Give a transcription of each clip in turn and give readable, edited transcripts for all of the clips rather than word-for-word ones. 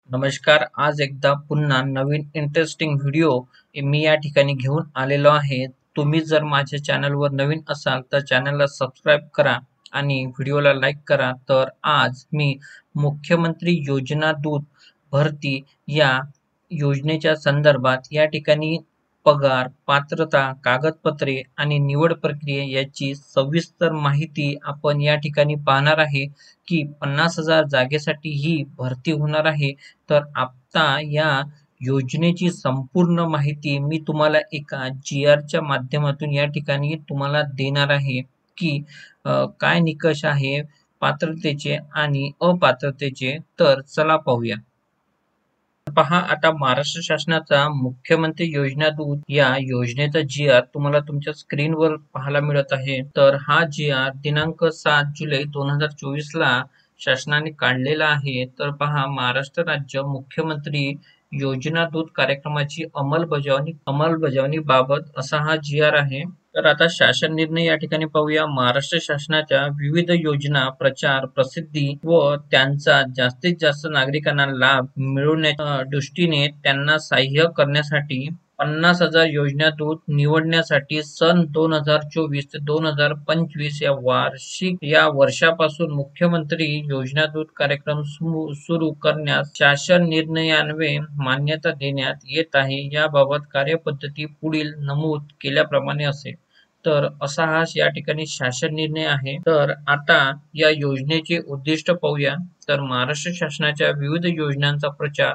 नमस्कार. आज एकदा पुन्हा नवीन इंटरेस्टिंग व्हिडिओ मी या ठिकाणी घेऊन आलेलो आहे. तुम्ही जर माझ्या चॅनलवर नवीन असाल तर चॅनलला सबस्क्राईब करा आणि व्हिडिओला लाईक करा. तर आज मी मुख्यमंत्री योजना दूत भरती या योजनेच्या संदर्भात या ठिकाणी पगार, पात्रता, कागदपत्रे आणि निवड प्रक्रिया याची सविस्तर माहिती आपण या ठिकाणी पाहणार आहे की 50,000 जागेसाठी ही भरती होणार आहे. तर आता या योजनेची संपूर्ण माहिती मी तुम्हाला एका जी-आरच्या माध्यमातून या ठिकाणी तुम्हाला देणार आहे की काय निकष आहे पात्रतेचे आणि अपात्रतेचे. तर चला पाहूया. पहा, आता महाराष्ट्र शासनाचा मुख्यमंत्री योजना दूत या योजनेचा जी-आर तुम्हाला तुमच्या स्क्रीनवर पाहायला मिळत आहे. तर हा जी-आर दिनांक 7 जुलै 2024 ला शासनाने काढलेला आहे. तर पहा, महाराष्ट्र राज्य मुख्यमंत्री योजना दूत कार्यक्रमाची अंमलबजावणी बाबत असा हा जी-आर आहे. तर आता शासन निर्णय या ठिकाणी पाहूया. महाराष्ट्र शासनाच्या विविध योजना प्रचार प्रसिद्धी व त्यांचा जास्तीत जास्त नागरिकांना लाभ मिळवण्याच्या दृष्टीने त्यांना सहाय्य करण्यासाठी 50,000 योजना दूत निवडण्यासाठी सन 2024 ते 2025 या वर्षापासून मुख्यमंत्री योजना दूत कार्यक्रम सुरू करण्यास शासन निर्णयान्वये मान्यता देण्यात येत आहे. याबाबत कार्यपद्धती पुढील नमूद केल्याप्रमाणे असेल. तर असा हा या ठिकाणी शासन निर्णय आहे. तर आता या योजनेचे उद्दिष्ट पाहूया. तर महाराष्ट्र शासनाच्या विविध योजनांचा प्रचार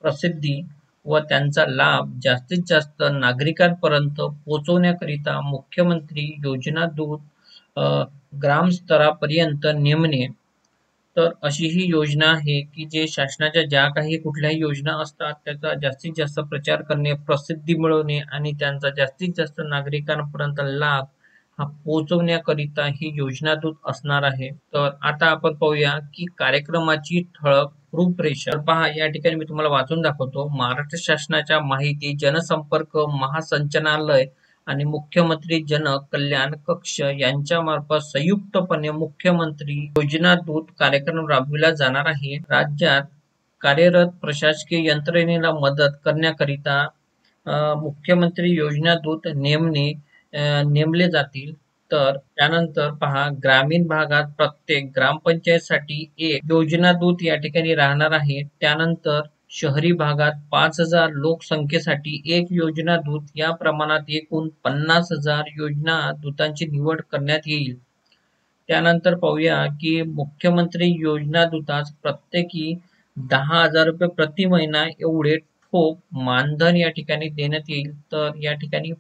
प्रसिद्धी व त्यांचा लाभ जास्तीत जास्त नागरिकांपर्यंत पोहोचवण्याकरिता मुख्यमंत्री योजना दूत ग्रामस्तरापर्यंत नेमणे. तर अशी ही योजना आहे की जे शासनाच्या ज्या काही कुठल्याही योजना असतात त्याचा जास्तीत जास्त प्रचार करणे, प्रसिद्धी मिळवणे आणि त्यांचा जास्तीत जास्त नागरिकांपर्यंत लाभ हा पोहोचवण्याकरिता ही योजना दूत असणार आहे. तर आता आपण पाहूया की कार्यक्रमाची ठळक रूपरेषा. पहा, या ठिकाणी मी तुम्हाला वाचून दाखवतो. महाराष्ट्र शासनाच्या माहिती जनसंपर्क महासंचालनालय आणि मुख्यमंत्री जन कल्याण कक्ष यांच्यामार्फत संयुक्तपणे मुख्यमंत्री योजना दूत कार्यक्रम राबविला जाणार आहे. राज्यात कार्यरत प्रशासकीय यंत्रणेला मदत करण्याकरिता मुख्यमंत्री योजना दूत नेमले जातील. तर त्यानंतर पहा, ग्रामीण भागात प्रत्येक ग्रामपंचायतसाठी एक योजना दूत या ठिकाणी राहणार आहे. त्यानंतर शहरी भागात 5,000 लोकसंख्येसाठी एक योजना दूत या प्रमाणात एकूण 50,000 योजना दूतांची निवड करण्यात येईल. त्यानंतर पाहूया की मुख्यमंत्री योजना दूतास प्रत्येकी 10,000 रुपये प्रति महिना एवढे ठोक मानधन या ठिकाणी देण्यात येईल. तर या ठिकाणी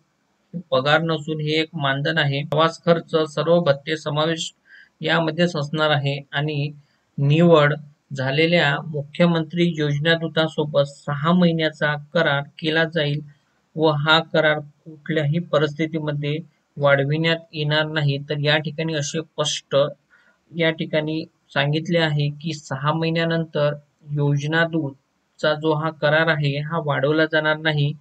पगार नसून हे एक मानधन आहे. प्रवास खर्च सर्व भत्ते समावेश यामध्येच असणार आहे. आणि निवड झालेल्या मुख्यमंत्री योजना दूतासोबत 6 महिन्याचा करार केला जाईल व हा करार कुठल्याही परिस्थितीमध्ये वाढविण्यात येणार नाही. तर या ठिकाणी असे स्पष्ट या ठिकाणी सांगितले आहे की 6 महिन्यानंतर योजना दूतचा जो हा करार आहे हा वाढवला जाणार नाही.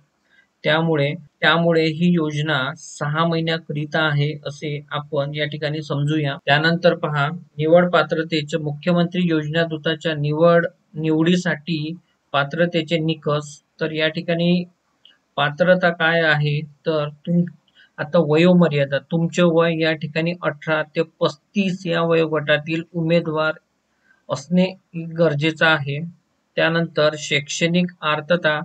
त्यामुळे ही योजना 6 महिन्याकरिता आहे असे आपण या ठिकाणी समजूया. त्यानंतर पहा, निवड पात्रतेचे मुख्यमंत्री योजना दूताच्या निवडीसाठी पात्रतेचे निकष. तर या ठिकाणी पात्रता काय आहे तर आता वयोमर्यादा, तुमचे वय या ठिकाणी 18 ते 35 या वयोगटातील उमेदवार असणे गरजेचं आहे. त्यानंतर शैक्षणिक अर्हता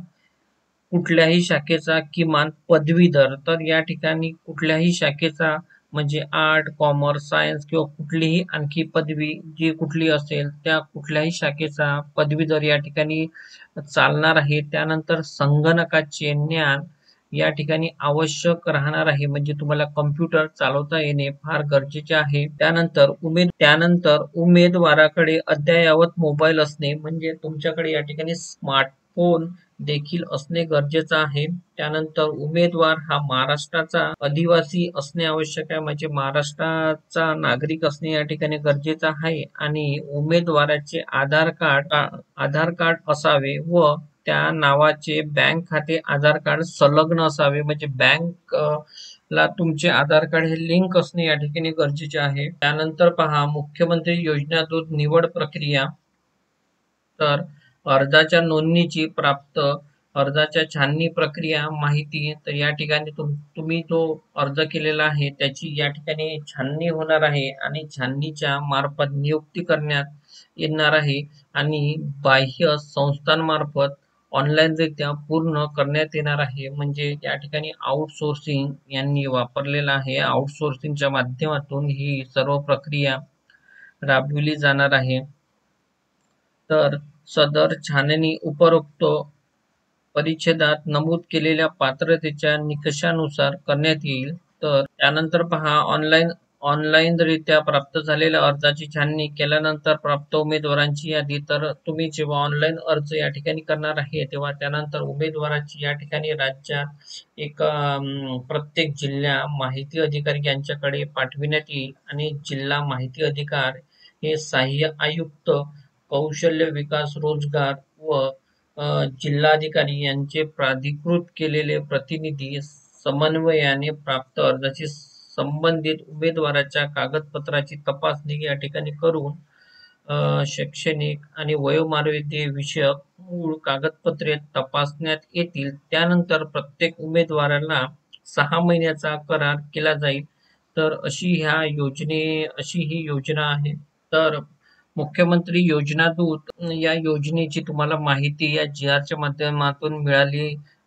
कुठल्याही शाखेचा किमान पदवीधर. तर या ठिकाणी कुठल्याही शाखेचा म्हणजे आर्ट, कॉमर्स, सायन्स किंवा कुठलीही आणखी पदवी जी कुठली असेल त्या कुठल्याही शाखेचा पदवीधर या ठिकाणी चालणार आहे. त्यानंतर संगणकाचे ज्ञान या ठिकाणी आवश्यक राहणार आहे, म्हणजे तुम्हाला कम्प्युटर चालवता येणे फार गरजेचे आहे. त्यानंतर उमेदवाराकडे अद्ययावत मोबाईल असणे, म्हणजे तुमच्याकडे या ठिकाणी स्मार्टफोन देखील असणे गरजेचं आहे. त्यानंतर उमेदवार हा महाराष्ट्राचा आदिवासी असणे आवश्यक आहे, म्हणजे महाराष्ट्राचा नागरिक असणे या ठिकाणी गरजेचं आहे. आणि उमेदवाराचे आधार कार्ड असावे व त्या नावाचे बँक खाते आधार कार्ड संलग्न असावे, म्हणजे बँक ला तुमचे आधार कार्ड हे लिंक असणे या ठिकाणी गरजेचे आहे. त्यानंतर पहा, मुख्यमंत्री योजना दूत निवड प्रक्रिया. तर अर्जाच्या नोंदणीची प्राप्त अर्जाच्या छाननी प्रक्रिया माहिती. तर या ठिकाणी तुम्ही जो अर्ज केलेला आहे त्याची या ठिकाणी छाननी होणार आहे आणि छाननीच्या मार्फत नियुक्ती करण्यात येणार आहे आणि बाह्य संस्थांमार्फत ऑनलाईनरित्या पूर्ण करण्यात येणार आहे. म्हणजे या ठिकाणी आउटसोर्सिंग यांनी वापरलेलं आहे. आउटसोर्सिंगच्या माध्यमातून ही सर्व प्रक्रिया राबविली जाणार आहे. तर सदर छाननी उपरोक्त परिच्छेदात नमूद केलेल्या पात्रतेच्या निकषानुसार करण्यात येईल. तर त्यानंतर पहा, ऑनलाईनरित्या प्राप्त झालेल्या अर्जाची छाननी केल्यानंतर प्राप्त उमेदवारांची यादी. तर तुम्ही जेव्हा ऑनलाईन अर्ज या ठिकाणी करणार आहे तेव्हा त्यानंतर उमेदवाराची या ठिकाणी राज्यात एक प्रत्येक जिल्हा माहिती अधिकारी यांच्याकडे पाठविण्यात येईल आणि जिल्हा माहिती अधिकार हे सहाय्यक आयुक्त कौशल्य विकास रोजगार व जिल्हाधिकारी यांचे प्राधिकृत केलेले प्रतिनिधी समन्वयाने प्राप्त अर्जाची संबंधित उमेदवाराच्या कागदपत्राची तपासणी या ठिकाणी करून शैक्षणिक आणि वयोमार्यादे विषयक मूळ कागदपत्रे तपासण्यात येतील. त्यानंतर प्रत्येक उमेदवाराला 6 महिन्याचा करार केला जाईल. तर अशी ही योजना आहे. तर मुख्यमंत्री योजना दूत या योजनेची तुम्हाला माहिती या GR माध्यमातून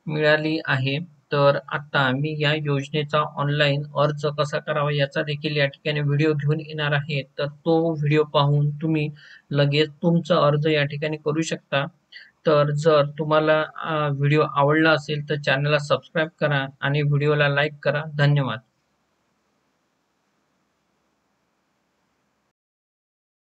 मिळाली आहे. तर आता मी या योजनेचा ऑनलाईन अर्ज कसा करावा याचा देखील या ठिकाणी व्हिडिओ घेऊन येणार आहे. तर तो व्हिडिओ पाहून तुम्ही लगेच तुमचा अर्ज या ठिकाणी करू शकता. तर जर तुम्हाला व्हिडिओ आवडला असेल तर चॅनलला सबस्क्राईब करा आणि व्हिडिओला लाईक करा. धन्यवाद.